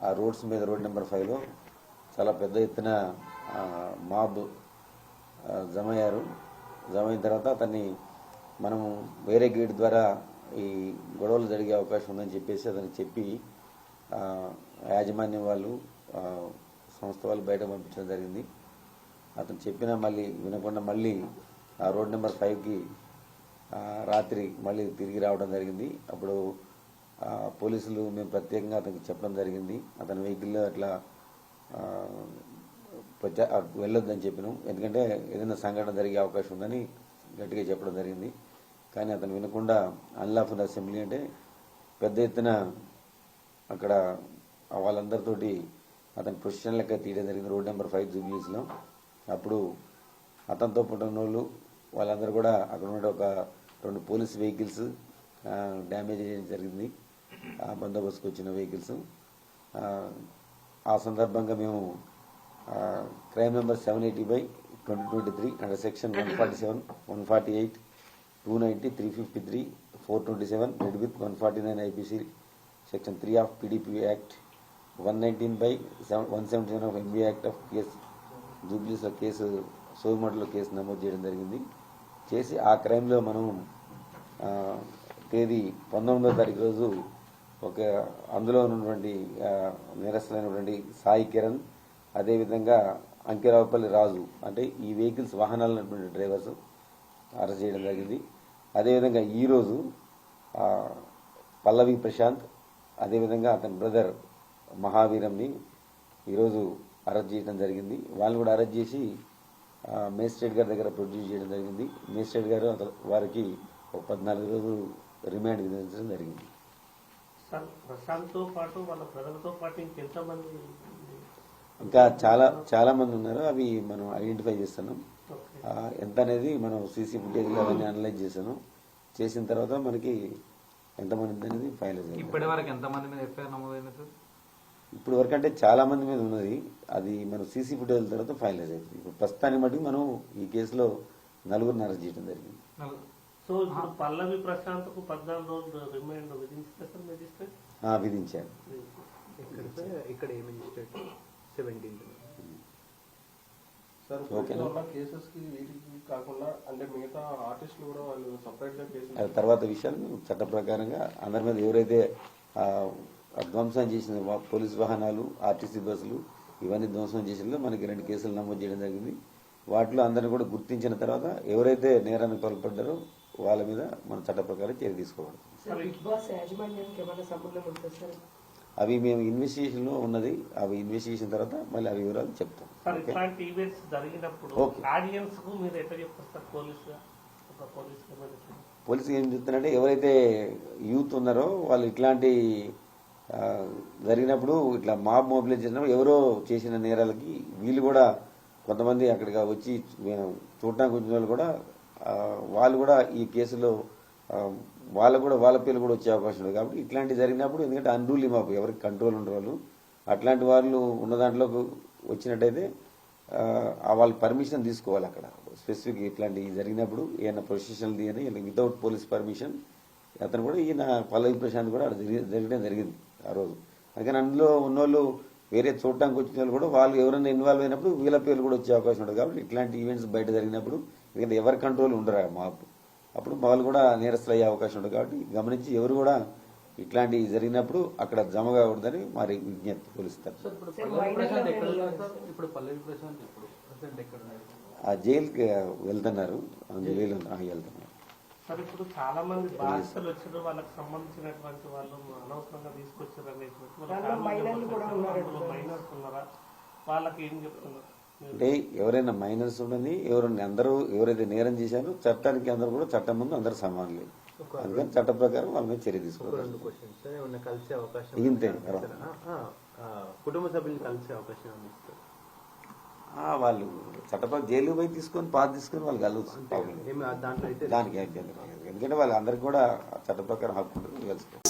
ఆ రోడ్స్ మీద road number 5లో చాలా పెద్ద ఎత్తున మాబ్ జమ అయ్యారు. జమ అయిన తర్వాత అతన్ని మనం వేరే గేట్ ద్వారా ఈ గొడవలు జరిగే అవకాశం ఉందని చెప్పేసి అతనికి చెప్పి యాజమాన్యం వాళ్ళు సంస్థ వాళ్ళు బయట పంపించడం జరిగింది. అతను చెప్పినా మళ్ళీ వినకుండా మళ్ళీ ఆ రోడ్ నెంబర్ 5కి రాత్రి మళ్ళీ తిరిగి రావడం జరిగింది. అప్పుడు పోలీసులు మేము ప్రత్యేకంగా అతనికి చెప్పడం జరిగింది. అతని వెహికల్లో అట్లా వెళ్ళొద్దని చెప్పినాం, ఎందుకంటే ఏదైనా సంఘటన జరిగే అవకాశం ఉందని గట్టిగా చెప్పడం జరిగింది. కానీ అతను వినకుండా అన్లాఫుల్ అసెంబ్లీ అంటే పెద్ద ఎత్తున అక్కడ వాళ్ళందరితోటి అతని పొజిషన్ లెక్క తీయడం జరిగింది రోడ్ నెంబర్ 5 జూబ్లీస్లో. అప్పుడు అతనితో పుట్టిన వాళ్ళు వాళ్ళందరూ కూడా అక్కడ ఉండే ఒక 2 పోలీస్ వెహికల్స్ డ్యామేజ్ చేయడం జరిగింది, బందోబస్తుకు వచ్చిన వెహికల్స్. ఆ సందర్భంగా మేము crime number 780/2023 under section 147, 148, 290, 353, 427 read with 149 IPC section 3 of PDP act, 119/177 of MB act of case జూబ్లీస్లో కేసు సోమటలో కేసు నమోదు చేయడం జరిగింది. చేసి ఆ క్రైమ్లో మనం తేదీ 19వ తారీఖు రోజు అందులో ఉన్నటువంటి నేరస్తులైనటువంటి సాయి కిరణ్, అదేవిధంగా అంకిరావుపల్లి రాజు అంటే ఈ వెహికల్స్ వాహనాలు ఉన్నటువంటి డ్రైవర్స్ అరెస్ట్ చేయడం జరిగింది. అదేవిధంగా ఈరోజు పల్లవి ప్రశాంత్, అదేవిధంగా అతని బ్రదర్ మహావీరంని ఈరోజు అరెస్ట్ చేయడం జరిగింది. వాళ్ళని కూడా అరెస్ట్ చేసి మేజిస్ట్రేట్ గారి దగ్గర ప్రొడ్యూస్ చేయడం జరిగింది. మేజిస్ట్రేట్ గారు వారికి 14 రోజులు రిమాండ్ విధించడం జరిగింది. ప్రశాంత్తో పాటు వాళ్ళ బ్రదర్తో పాటు ఇంకెంతమంది? ఇంకా చాలా మంది ఉన్నారు. అవి మనం ఐడెంటిఫై చేస్తున్నాం. ఎంత అనేది మనం సీసీ ఫుటేజ్లో అవన్నీ అనలైజ్ చేసాను. చేసిన తర్వాత మనకి ఎంతమంది అనేది ఫైనల్ చేయాలి. ఇప్పటి వరకు ఎంతమంది మీద ఎఫ్ఐఆర్ నమోదైంది సార్? ఇప్పుడు వరకు అంటే చాలా మంది మీద ఉన్నది. అది మనం సీసీ ఫుటేజ్ తర్వాత ఫైనలైజ్ అవుతుంది. ఇప్పుడు ప్రస్తుతానికి మటుకు మనం ఈ కేసులో 9గురిని అరెస్ట్ చేయడం జరిగింది. సో ఇప్పుడు పల్లవి ప్రశాంత్ కు 14 రోజులు రిమాండ్ విధించారు మేజిస్ట్రేట్? విధించారు. ఇక్కడ ఏ మేజిస్ట్రేట్ 17th సార్ కేసెస్ కి వీటికి కాకుండా అంటే మిగతా ఆర్టిస్టులు కూడా వాళ్ళు సపరేట్ గా కేసులు తర్వాత విషయాలు చట్ట ప్రకారంగా అందరి మీద ఎవరైతే ధ్వంసం చేసిన పోలీస్ వాహనాలు, ఆర్టీసీ బస్సులు ఇవన్నీ ధ్వంసం చేసిన మనకి 2 కేసులు నమోదు చేయడం జరిగింది. వాటిలో అందరిని కూడా గుర్తించిన తర్వాత ఎవరైతే నేరానికి పాల్పడ్డారో వాళ్ళ మీద మన చట్ట ప్రకారం చర్య తీసుకోబడుతుంది. అవి మేము ఇన్వెస్టిగేషన్ లో ఉన్నది. అవి ఇన్వెస్టిగేషన్ తర్వాత మళ్ళీ అవి వివరాలు చెప్తాం. పోలీసు ఏం చెప్తున్నారంటే ఎవరైతే యూత్ ఉన్నారో వాళ్ళు ఇట్లాంటి జరిగినప్పుడు ఇట్లా మాబ్ మొబిలైజ్ చేసినప్పుడు ఎవరో చేసిన నేరాలకి వీళ్ళు కూడా కొంతమంది అక్కడికి వచ్చి చూడటానికి వచ్చిన వాళ్ళు కూడా వాళ్ళు కూడా ఈ కేసులో వాళ్ళ పేర్లు కూడా వచ్చే అవకాశం ఉంది. కాబట్టి ఇట్లాంటి జరిగినప్పుడు ఎందుకంటే అన్రూలీ మాకు ఎవరికి కంట్రోల్ ఉండరు వాళ్ళు అట్లాంటి వాళ్ళు ఉన్న దాంట్లోకి వచ్చినట్టయితే వాళ్ళు పర్మిషన్ తీసుకోవాలి. అక్కడ స్పెసిఫిక్ ఇట్లాంటి జరిగినప్పుడు ఏమైనా ప్రొసెషనల్ తీయని వితౌట్ పోలీస్ పర్మిషన్ అతను కూడా ఈయన పల్లవి ప్రశాంత్ కూడా జరగడం జరిగింది ఆ రోజు. అందుకని అందులో ఉన్నోళ్ళు వేరే చూడటానికి వచ్చిన వాళ్ళు కూడా వాళ్ళు ఎవరైనా ఇన్వాల్వ్ అయినప్పుడు వీళ్ళ పేర్లు కూడా వచ్చే అవకాశం ఉంటుంది. కాబట్టి ఇట్లాంటి ఈవెంట్స్ బయట జరిగినప్పుడు ఎందుకంటే ఎవరి కంట్రోల్ ఉండరు మాపు, అప్పుడు వాళ్ళు కూడా నేరస్తులు అయ్యే అవకాశం ఉంటుంది. కాబట్టి గమనించి ఎవరు కూడా ఇట్లాంటివి జరిగినప్పుడు అక్కడ జమ కాకూడదని మరి విజ్ఞప్తి పోలిస్తారు. ఆ జైలుకి వెళ్తున్నారు, వెళ్తున్నారు. సార్ ఇప్పుడు చాలా మంది బాధితులు వచ్చారు, వాళ్ళకి సంబంధించినటువంటి వాళ్ళు అనవసరంగా తీసుకొచ్చారు మైనర్స్ ఉన్నారా, వాళ్ళకి ఏం చెప్తున్నారు? అంటే ఎవరైనా మైనర్స్ ఉండని అందరూ ఎవరైతే నేరం చేశారో చట్టానికి అందరూ కూడా చట్టం ముందు అందరూ సమానులే. అందుకని చట్ట ప్రకారం వాళ్ళ మీద చర్య తీసుకోవాలి. ఇంతే కుటుంబ సభ్యులు కలిసే అవకాశం వాళ్ళు చట్టప్రకారం జైలు పోయి తీసుకొని పాత తీసుకొని వాళ్ళు కలుగుతుంది. దానికి ఎందుకంటే వాళ్ళందరికీ కూడా చట్ట ప్రకారం హక్కు ఉంటుంది, కలుసుకోవాలి.